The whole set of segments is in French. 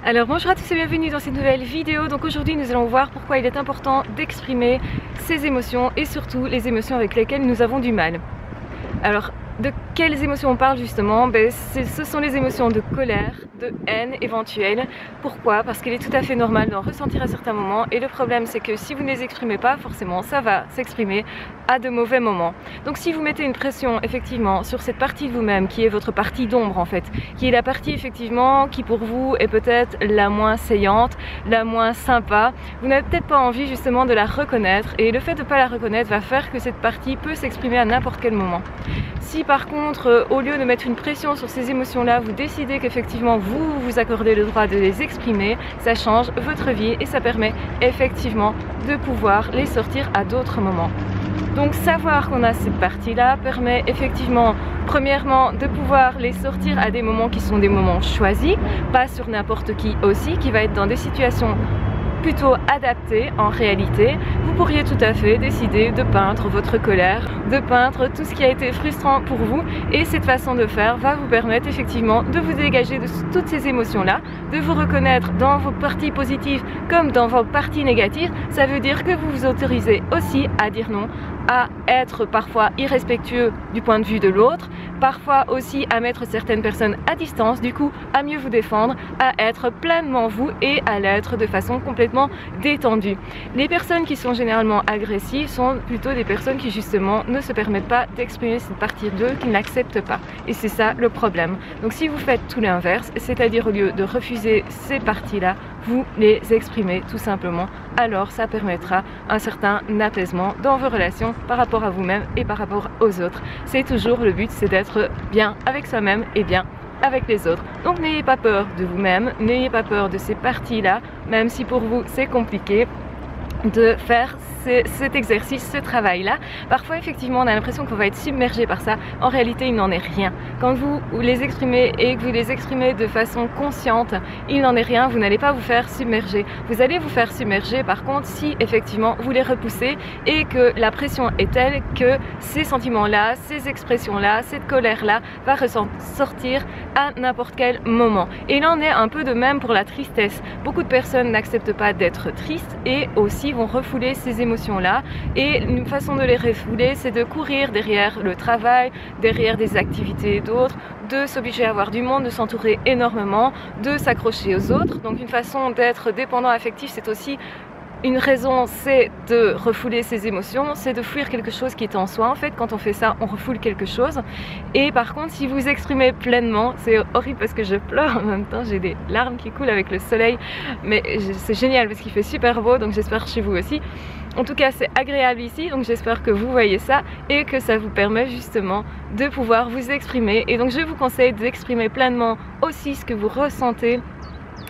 Alors bonjour à tous et bienvenue dans cette nouvelle vidéo. Donc aujourd'hui nous allons voir pourquoi il est important d'exprimer ses émotions et surtout les émotions avec lesquelles nous avons du mal. Alors de quelles émotions on parle justement? Ce sont les émotions de colère, de haine éventuelle. Pourquoi? Parce qu'il est tout à fait normal d'en ressentir à certains moments et le problème c'est que si vous ne les exprimez pas, forcément ça va s'exprimer à de mauvais moments. Donc si vous mettez une pression effectivement sur cette partie de vous-même qui est votre partie d'ombre en fait, qui est la partie effectivement qui pour vous est peut-être la moins saillante, la moins sympa, vous n'avez peut-être pas envie justement de la reconnaître et le fait de ne pas la reconnaître va faire que cette partie peut s'exprimer à n'importe quel moment. Si par contre, au lieu de mettre une pression sur ces émotions-là, vous décidez qu'effectivement vous vous accordez le droit de les exprimer, ça change votre vie et ça permet effectivement de pouvoir les sortir à d'autres moments. Donc savoir qu'on a cette partie-là permet effectivement, premièrement, de pouvoir les sortir à des moments qui sont des moments choisis, pas sur n'importe qui aussi, qui va être dans des situations plutôt adapté en réalité. Vous pourriez tout à fait décider de peindre votre colère, de peindre tout ce qui a été frustrant pour vous et cette façon de faire va vous permettre effectivement de vous dégager de toutes ces émotions là, de vous reconnaître dans vos parties positives comme dans vos parties négatives. Ça veut dire que vous vous autorisez aussi à dire non, à être parfois irrespectueux du point de vue de l'autre, parfois aussi à mettre certaines personnes à distance, du coup à mieux vous défendre, à être pleinement vous et à l'être de façon complètement détendue. Les personnes qui sont généralement agressives sont plutôt des personnes qui justement ne se permettent pas d'exprimer cette partie d'eux qu'ils n'acceptent pas. Et c'est ça le problème. Donc si vous faites tout l'inverse, c'est-à-dire au lieu de refuser ces parties-là, vous les exprimez tout simplement, alors ça permettra un certain apaisement dans vos relations par rapport à vous-même et par rapport aux autres. C'est toujours le but, c'est d'être bien avec soi-même et bien avec les autres. Donc n'ayez pas peur de vous-même, n'ayez pas peur de ces parties-là, même si pour vous c'est compliqué de faire cet exercice, ce travail-là. Parfois, effectivement, on a l'impression qu'on va être submergé par ça. En réalité, il n'en est rien. Quand vous les exprimez et que vous les exprimez de façon consciente, il n'en est rien. Vous n'allez pas vous faire submerger. Vous allez vous faire submerger, par contre, si effectivement vous les repoussez et que la pression est telle que ces sentiments-là, ces expressions-là, cette colère-là va ressortir à n'importe quel moment. Et il en est un peu de même pour la tristesse. Beaucoup de personnes n'acceptent pas d'être tristes et aussi vont refouler ces émotions-là et une façon de les refouler c'est de courir derrière le travail, derrière des activités d'autres, de s'obliger à avoir du monde, de s'entourer énormément, de s'accrocher aux autres. Donc une façon d'être dépendant affectif, c'est aussi une raison, c'est de refouler ses émotions, c'est de fuir quelque chose qui est en soi. En fait, quand on fait ça, on refoule quelque chose. Et par contre, si vous exprimez pleinement, c'est horrible parce que je pleure en même temps, j'ai des larmes qui coulent avec le soleil. Mais c'est génial parce qu'il fait super beau, donc j'espère chez vous aussi. En tout cas, c'est agréable ici, donc j'espère que vous voyez ça et que ça vous permet justement de pouvoir vous exprimer. Et donc, je vous conseille d'exprimer pleinement aussi ce que vous ressentez,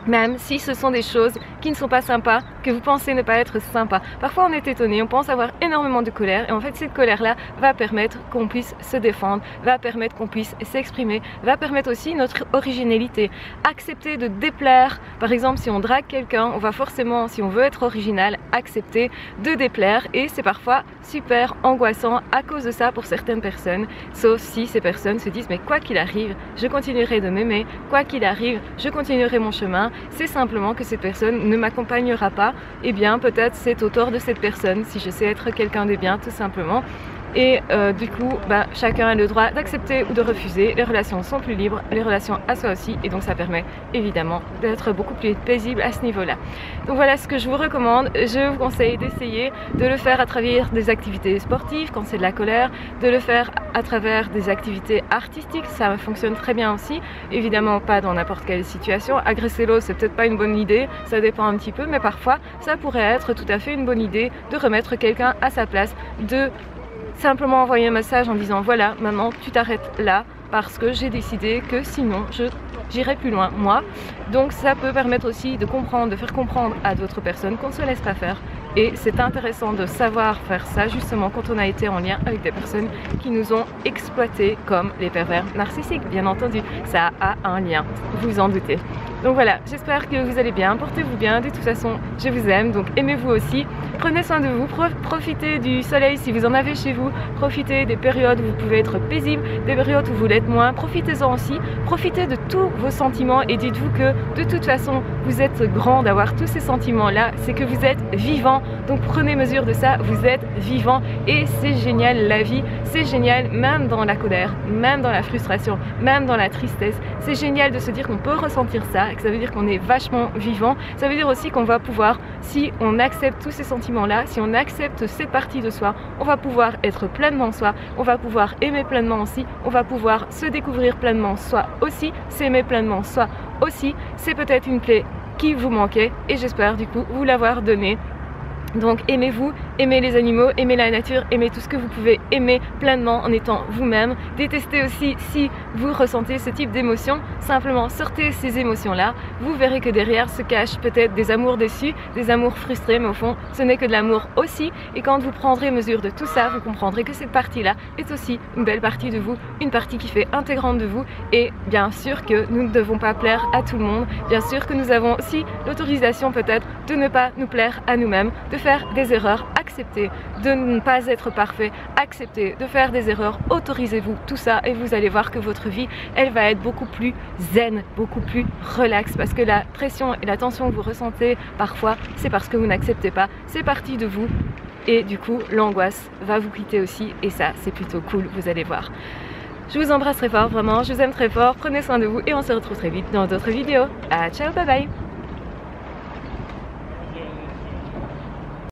même si ce sont des choses qui ne sont pas sympas, que vous pensez ne pas être sympas. Parfois on est étonné, on pense avoir énormément de colère et en fait cette colère-là va permettre qu'on puisse se défendre, va permettre qu'on puisse s'exprimer, va permettre aussi notre originalité. Accepter de déplaire, par exemple si on drague quelqu'un, on va forcément, si on veut être original, accepter de déplaire et c'est parfois super angoissant à cause de ça pour certaines personnes, sauf si ces personnes se disent mais quoi qu'il arrive, je continuerai de m'aimer, quoi qu'il arrive, je continuerai mon chemin. C'est simplement que cette personne ne m'accompagnera pas, et bien peut-être c'est au tort de cette personne si je sais être quelqu'un de bien tout simplement. Et du coup, chacun a le droit d'accepter ou de refuser. Les relations sont plus libres, les relations à soi aussi, et donc ça permet évidemment d'être beaucoup plus paisible à ce niveau-là. Donc voilà ce que je vous recommande. Je vous conseille d'essayer de le faire à travers des activités sportives quand c'est de la colère, de le faire à travers des activités artistiques, ça fonctionne très bien aussi. Évidemment pas dans n'importe quelle situation. Agresser l'autre, c'est peut-être pas une bonne idée, ça dépend un petit peu, mais parfois ça pourrait être tout à fait une bonne idée de remettre quelqu'un à sa place, de simplement envoyer un message en disant voilà, maintenant tu t'arrêtes là parce que j'ai décidé que sinon j'irai plus loin moi. Donc ça peut permettre aussi de comprendre, de faire comprendre à d'autres personnes qu'on ne se laisse pas faire. Et c'est intéressant de savoir faire ça justement quand on a été en lien avec des personnes qui nous ont exploités comme les pervers narcissiques. Bien entendu, ça a un lien, vous en doutez. Donc voilà, j'espère que vous allez bien, portez-vous bien, de toute façon je vous aime, donc aimez-vous aussi. Prenez soin de vous, profitez du soleil si vous en avez chez vous, profitez des périodes où vous pouvez être paisible, des périodes où vous l'êtes moins, profitez-en aussi, profitez de tous vos sentiments et dites-vous que de toute façon vous êtes grand d'avoir tous ces sentiments là, c'est que vous êtes vivant, donc prenez mesure de ça, vous êtes vivant et c'est génial la vie, c'est génial même dans la colère, même dans la frustration, même dans la tristesse, c'est génial de se dire qu'on peut ressentir ça, que ça veut dire qu'on est vachement vivant, ça veut dire aussi qu'on va pouvoir, si on accepte tous ces sentiments là, si on accepte cette partie de soi, on va pouvoir être pleinement soi, on va pouvoir aimer pleinement aussi, on va pouvoir se découvrir pleinement soi aussi, s'aimer pleinement soi aussi, c'est peut-être une clé qui vous manquait et j'espère du coup vous l'avoir donnée. Donc aimez-vous, aimez les animaux, aimez la nature, aimez tout ce que vous pouvez aimer pleinement en étant vous-même. Détestez aussi si vous ressentez ce type d'émotions, simplement sortez ces émotions-là. Vous verrez que derrière se cachent peut-être des amours déçus, des amours frustrés, mais au fond ce n'est que de l'amour aussi. Et quand vous prendrez mesure de tout ça, vous comprendrez que cette partie-là est aussi une belle partie de vous, une partie qui fait intégrante de vous. Et bien sûr que nous ne devons pas plaire à tout le monde, bien sûr que nous avons aussi l'autorisation peut-être de ne pas nous plaire à nous-mêmes, de faire des erreurs, acceptez de ne pas être parfait, acceptez de faire des erreurs, autorisez-vous tout ça et vous allez voir que votre vie, elle va être beaucoup plus zen, beaucoup plus relaxe parce que la pression et la tension que vous ressentez parfois, c'est parce que vous n'acceptez pas, c'est partie de vous et du coup l'angoisse va vous quitter aussi et ça c'est plutôt cool, vous allez voir. Je vous embrasse très fort, vraiment, je vous aime très fort, prenez soin de vous et on se retrouve très vite dans d'autres vidéos. Ciao, bye bye.